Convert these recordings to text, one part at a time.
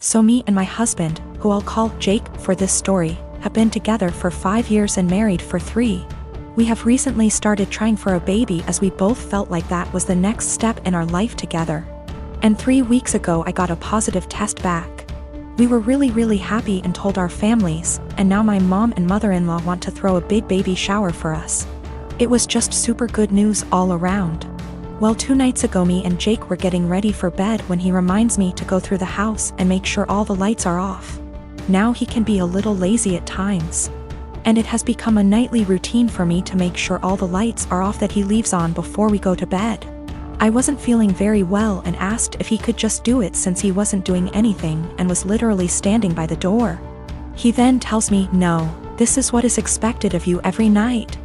So me and my husband, who I'll call Jake for this story, have been together for 5 years and married for 3. We have recently started trying for a baby as we both felt like that was the next step in our life together. And 3 weeks ago I got a positive test back. We were really happy and told our families, and now my mom and mother-in-law want to throw a big baby shower for us. It was just super good news all around. Well, 2 nights ago me and Jake were getting ready for bed when he reminds me to go through the house and make sure all the lights are off. Now he can be a little lazy at times. And it has become a nightly routine for me to make sure all the lights are off that he leaves on before we go to bed. I wasn't feeling very well and asked if he could just do it since he wasn't doing anything and was literally standing by the door. He then tells me, "No, this is what is expected of you every night."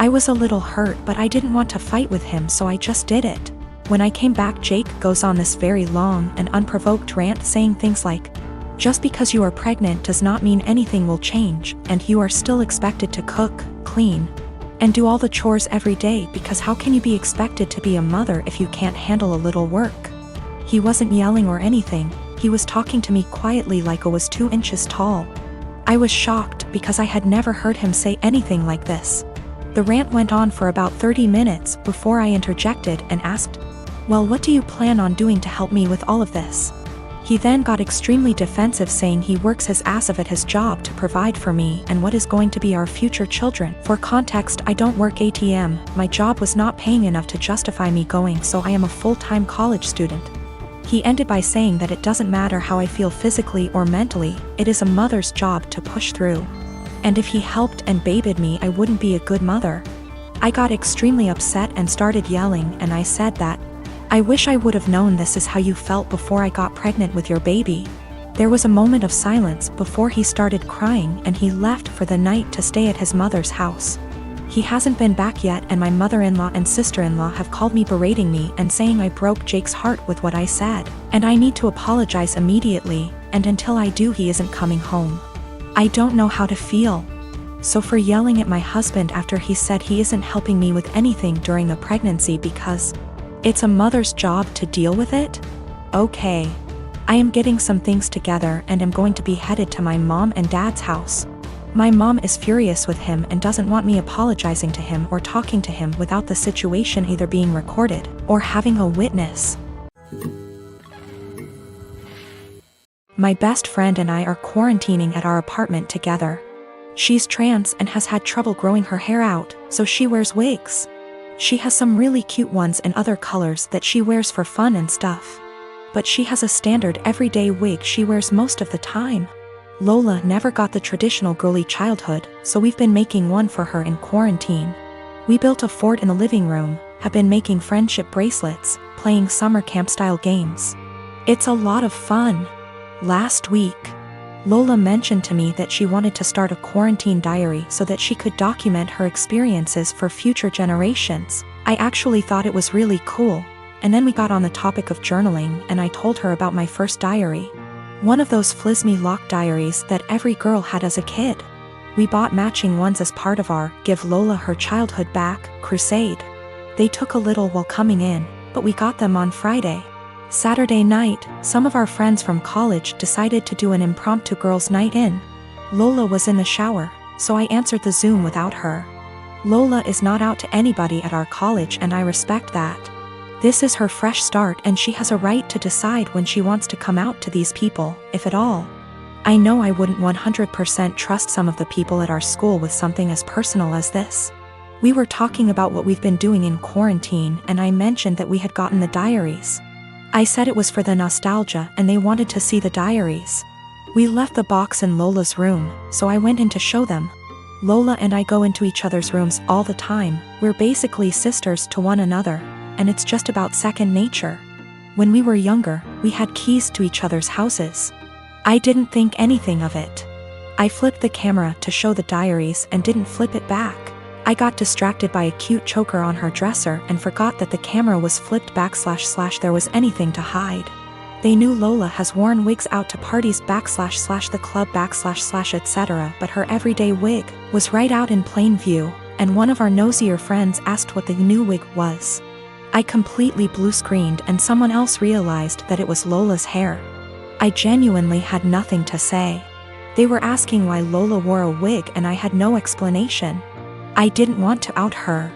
I was a little hurt, but I didn't want to fight with him, so I just did it. When I came back, Jake goes on this very long and unprovoked rant saying things like, "Just because you are pregnant does not mean anything will change, and you are still expected to cook, clean, and do all the chores every day because how can you be expected to be a mother if you can't handle a little work?" He wasn't yelling or anything, he was talking to me quietly like I was 2 inches tall. I was shocked because I had never heard him say anything like this. The rant went on for about 30 minutes before I interjected and asked, "Well, what do you plan on doing to help me with all of this?" He then got extremely defensive, saying he works his ass off at his job to provide for me and what is going to be our future children. For context, I don't work ATM, my job was not paying enough to justify me going, so I am a full-time college student. He ended by saying that it doesn't matter how I feel physically or mentally, it is a mother's job to push through. And if he helped and babied me, I wouldn't be a good mother. I got extremely upset and started yelling, and I said that, "I wish I would have known this is how you felt before I got pregnant with your baby." There was a moment of silence before he started crying and he left for the night to stay at his mother's house. He hasn't been back yet, and my mother-in-law and sister-in-law have called me berating me and saying I broke Jake's heart with what I said, and I need to apologize immediately, and until I do he isn't coming home. I don't know how to feel. So for yelling at my husband after he said he isn't helping me with anything during the pregnancy because it's a mother's job to deal with it? Okay. I am getting some things together and am going to be headed to my mom and dad's house. My mom is furious with him and doesn't want me apologizing to him or talking to him without the situation either being recorded or having a witness. My best friend and I are quarantining at our apartment together. She's trans and has had trouble growing her hair out, so she wears wigs. She has some really cute ones in other colors that she wears for fun and stuff. But she has a standard everyday wig she wears most of the time. Lola never got the traditional girly childhood, so we've been making one for her in quarantine. We built a fort in the living room, have been making friendship bracelets, playing summer camp-style games. It's a lot of fun. Last week, Lola mentioned to me that she wanted to start a quarantine diary so that she could document her experiences for future generations. I actually thought it was really cool, and then we got on the topic of journaling and I told her about my first diary. One of those Flisme lock diaries that every girl had as a kid. We bought matching ones as part of our Give Lola Her Childhood Back crusade. They took a little while coming in, but we got them on Friday. Saturday night, some of our friends from college decided to do an impromptu girls' night in. Lola was in the shower, so I answered the Zoom without her. Lola is not out to anybody at our college and I respect that. This is her fresh start and she has a right to decide when she wants to come out to these people, if at all. I know I wouldn't 100% trust some of the people at our school with something as personal as this. We were talking about what we've been doing in quarantine and I mentioned that we had gotten the diaries. I said it was for the nostalgia and they wanted to see the diaries. We left the box in Lola's room, so I went in to show them. Lola and I go into each other's rooms all the time, we're basically sisters to one another, and it's just about second nature. When we were younger, we had keys to each other's houses. I didn't think anything of it. I flipped the camera to show the diaries and didn't flip it back. I got distracted by a cute choker on her dresser and forgot that the camera was flipped back / there was anything to hide. They knew Lola has worn wigs out to parties / the club / etc., but her everyday wig was right out in plain view, and one of our nosier friends asked what the new wig was. I completely blue screened and someone else realized that it was Lola's hair. I genuinely had nothing to say. They were asking why Lola wore a wig and I had no explanation. I didn't want to out her.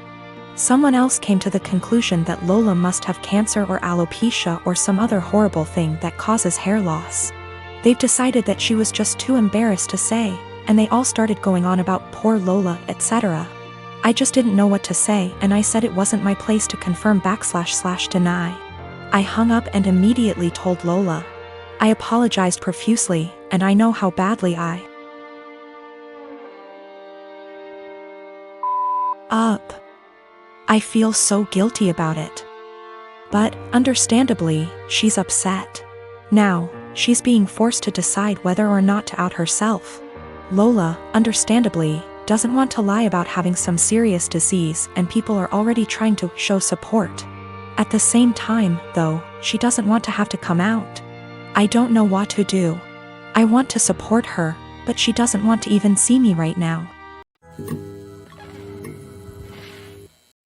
Someone else came to the conclusion that Lola must have cancer or alopecia or some other horrible thing that causes hair loss. They've decided that she was just too embarrassed to say, and they all started going on about poor Lola, etc. I just didn't know what to say, and I said it wasn't my place to confirm/deny. I hung up and immediately told Lola. I apologized profusely, and I know how badly I feel so guilty about it. But, understandably, she's upset. Now, she's being forced to decide whether or not to out herself. Lola, understandably, doesn't want to lie about having some serious disease, and people are already trying to show support. At the same time, though, she doesn't want to have to come out. I don't know what to do. I want to support her, but she doesn't want to even see me right now.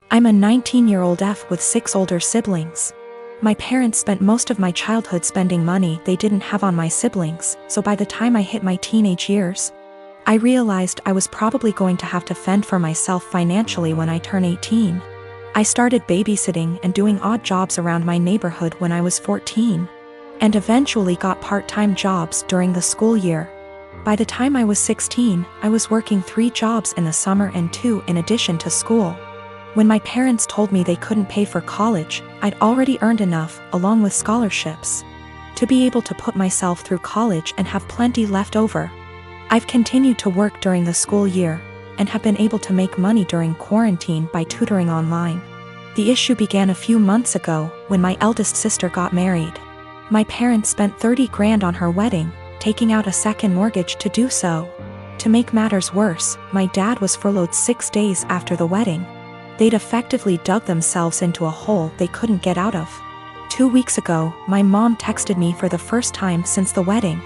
I'm a 19-year-old F with 6 older siblings. My parents spent most of my childhood spending money they didn't have on my siblings, so by the time I hit my teenage years, I realized I was probably going to have to fend for myself financially when I turn 18. I started babysitting and doing odd jobs around my neighborhood when I was 14, and eventually got part-time jobs during the school year. By the time I was 16, I was working 3 jobs in the summer and 2 in addition to school. When my parents told me they couldn't pay for college, I'd already earned enough, along with scholarships, to be able to put myself through college and have plenty left over. I've continued to work during the school year, and have been able to make money during quarantine by tutoring online. The issue began a few months ago, when my eldest sister got married. My parents spent $30,000 on her wedding, taking out a second mortgage to do so. To make matters worse, my dad was furloughed 6 days after the wedding. They'd effectively dug themselves into a hole they couldn't get out of. 2 weeks ago, my mom texted me for the first time since the wedding.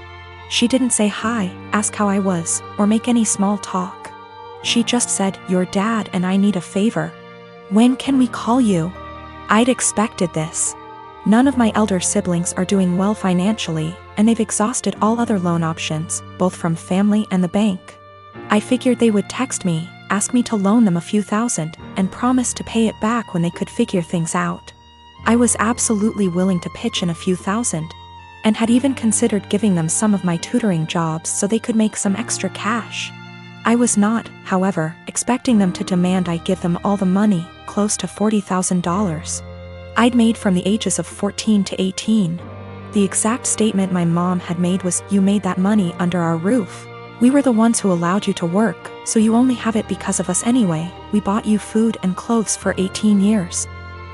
She didn't say hi, ask how I was, or make any small talk. She just said, "Your dad and I need a favor. When can we call you?" I'd expected this. None of my elder siblings are doing well financially, and they've exhausted all other loan options, both from family and the bank. I figured they would text me, ask me to loan them a few thousand, and promise to pay it back when they could figure things out. I was absolutely willing to pitch in a few thousand, and had even considered giving them some of my tutoring jobs so they could make some extra cash. I was not, however, expecting them to demand I give them all the money, close to $40,000. I'd made from the ages of 14 to 18. The exact statement my mom had made was, "You made that money under our roof. We were the ones who allowed you to work, so you only have it because of us anyway. We bought you food and clothes for 18 years.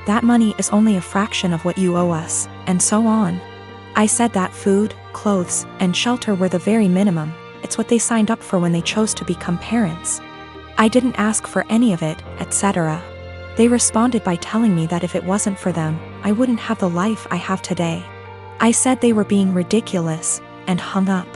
That money is only a fraction of what you owe us," and so on. I said that food, clothes, and shelter were the very minimum. It's what they signed up for when they chose to become parents. I didn't ask for any of it, etc. They responded by telling me that if it wasn't for them, I wouldn't have the life I have today. I said they were being ridiculous, and hung up.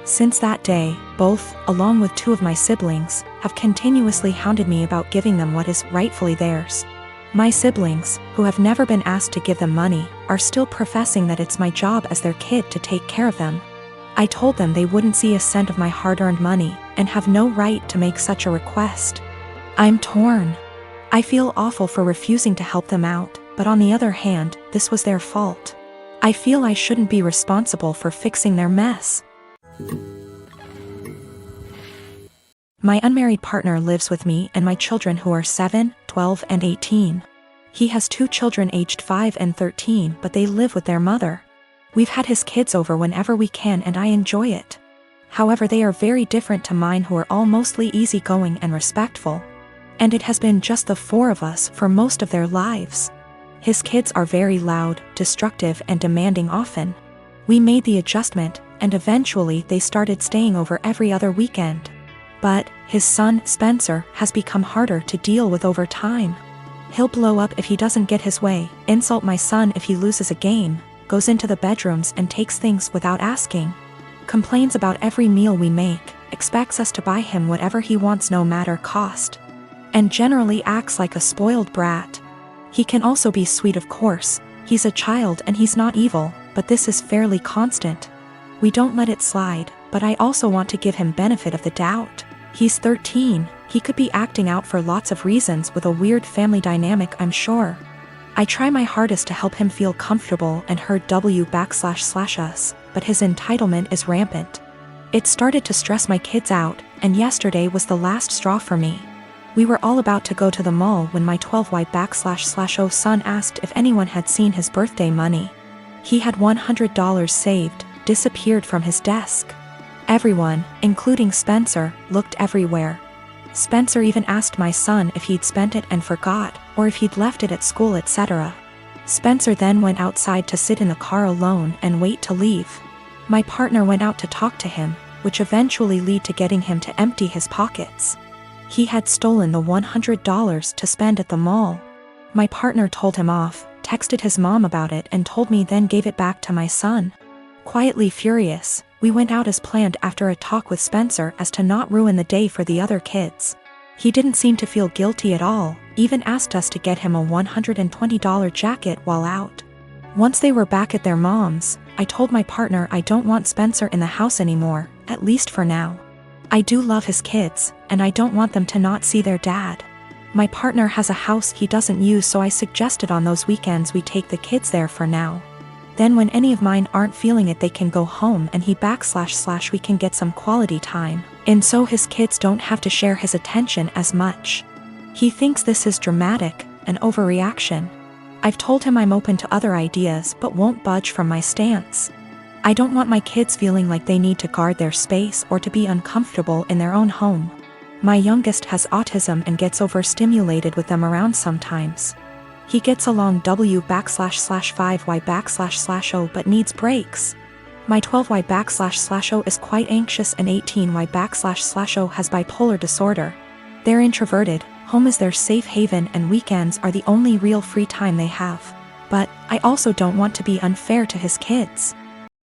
Since that day, both, along with 2 of my siblings, have continuously hounded me about giving them what is rightfully theirs. My siblings, who have never been asked to give them money, are still professing that it's my job as their kid to take care of them. I told them they wouldn't see a cent of my hard-earned money, and have no right to make such a request. I'm torn. I feel awful for refusing to help them out, but on the other hand, this was their fault. I feel I shouldn't be responsible for fixing their mess. My unmarried partner lives with me and my children who are 7, 12, and 18. He has 2 children aged 5 and 13, but they live with their mother. We've had his kids over whenever we can and I enjoy it. However, they are very different to mine, who are all mostly easygoing and respectful. And it has been just the 4 of us for most of their lives. His kids are very loud, destructive, and demanding often. We made the adjustment, and eventually they started staying over every other weekend. But his son, Spencer, has become harder to deal with over time. He'll blow up if he doesn't get his way, insult my son if he loses a game, goes into the bedrooms and takes things without asking, complains about every meal we make, expects us to buy him whatever he wants no matter cost, and generally acts like a spoiled brat. He can also be sweet, of course. He's a child and he's not evil, but this is fairly constant. We don't let it slide, but I also want to give him benefit of the doubt. He's 13, he could be acting out for lots of reasons with a weird family dynamic, I'm sure. I try my hardest to help him feel comfortable and heard //us, but his entitlement is rampant. It started to stress my kids out, and yesterday was the last straw for me. We were all about to go to the mall when my 12Y//O son asked if anyone had seen his birthday money. He had $100 saved, disappeared from his desk. Everyone, including Spencer, looked everywhere. Spencer even asked my son if he'd spent it and forgot, or if he'd left it at school, etc. Spencer then went outside to sit in the car alone and wait to leave. My partner went out to talk to him, which eventually led to getting him to empty his pockets. He had stolen the $100 to spend at the mall. My partner told him off, texted his mom about it and told me, then gave it back to my son. Quietly furious, we went out as planned after a talk with Spencer as to not ruin the day for the other kids. He didn't seem to feel guilty at all, even asked us to get him a $120 jacket while out. Once they were back at their mom's, I told my partner I don't want Spencer in the house anymore, at least for now. I do love his kids, and I don't want them to not see their dad. My partner has a house he doesn't use, so I suggested on those weekends we take the kids there for now. Then when any of mine aren't feeling it, they can go home and we can get some quality time, and so his kids don't have to share his attention as much. He thinks this is dramatic, an overreaction. I've told him I'm open to other ideas but won't budge from my stance. I don't want my kids feeling like they need to guard their space or to be uncomfortable in their own home. My youngest has autism and gets overstimulated with them around sometimes. He gets along W/5Y/O but needs breaks. My 12Y//O is quite anxious and 18Y//O has bipolar disorder. They're introverted, home is their safe haven and weekends are the only real free time they have. But I also don't want to be unfair to his kids.